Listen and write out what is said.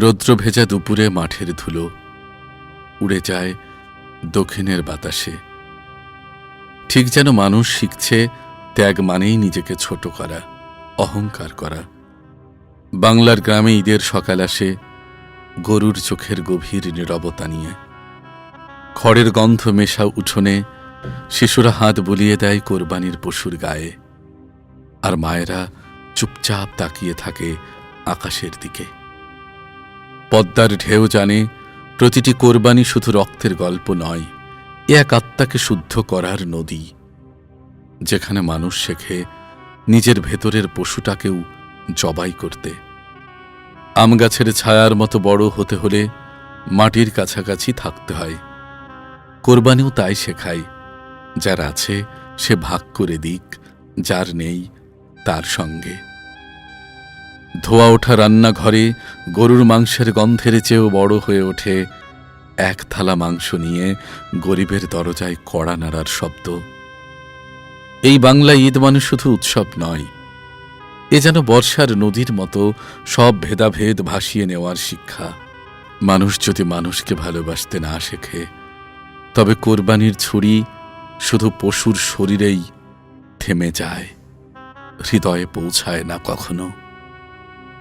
রৌদ্র ভেজা দুপুরে মাঠের ধুলো উড়ে যায় দক্ষিণের বাতাসে, ঠিক যেন মানুষ শিখছে ত্যাগ মানেই নিজেকে ছোট করা, অহংকার করা। বাংলার গ্রামে ঈদের সকাল আসে গরুর চোখের গভীর নীরবতা নিয়ে। খড়ের গন্ধ মেশা উঠোনে শিশুরা হাত বুলিয়ে দেয় কোরবানির পশুর গায়ে, আর মায়েরা চুপচাপ তাকিয়ে থাকে আকাশের দিকে। পদ্মার ঢেউ জানে প্রতিটি কোরবানি শুধু রক্তের গল্প নয়, এ এক আত্মাকে শুদ্ধ করার নদী, যেখানে মানুষ শেখে নিজের ভেতরের পশুটাকেও জবাই করতে। আম গাছের ছায়ার মতো বড় হতে হলে মাটির কাছাকাছি থাকতে হয়। কোরবানিও তাই শেখায়, যার আছে সে ভাগ করে দিক, যার নেই তার সঙ্গে। ধোয়া ওঠা রান্নাঘরে গরুর মাংসের গন্ধের চেয়েও বড় হয়ে ওঠে এক থালা মাংস নিয়ে গরিবের দরজায় কড়া নাড়ার শব্দ। এই বাংলা ঈদ মানে শুধু উৎসব নয়, এ যেন বর্ষার নদীর মতো সব ভেদাভেদ ভাসিয়ে নেওয়ার শিক্ষা। মানুষ যদি মানুষকে ভালোবাসতে না শেখে, তবে কোরবানির ছুরি শুধু পশুর শরীরেই থেমে যায়, হৃদয়ে পৌঁছায় না কখনো।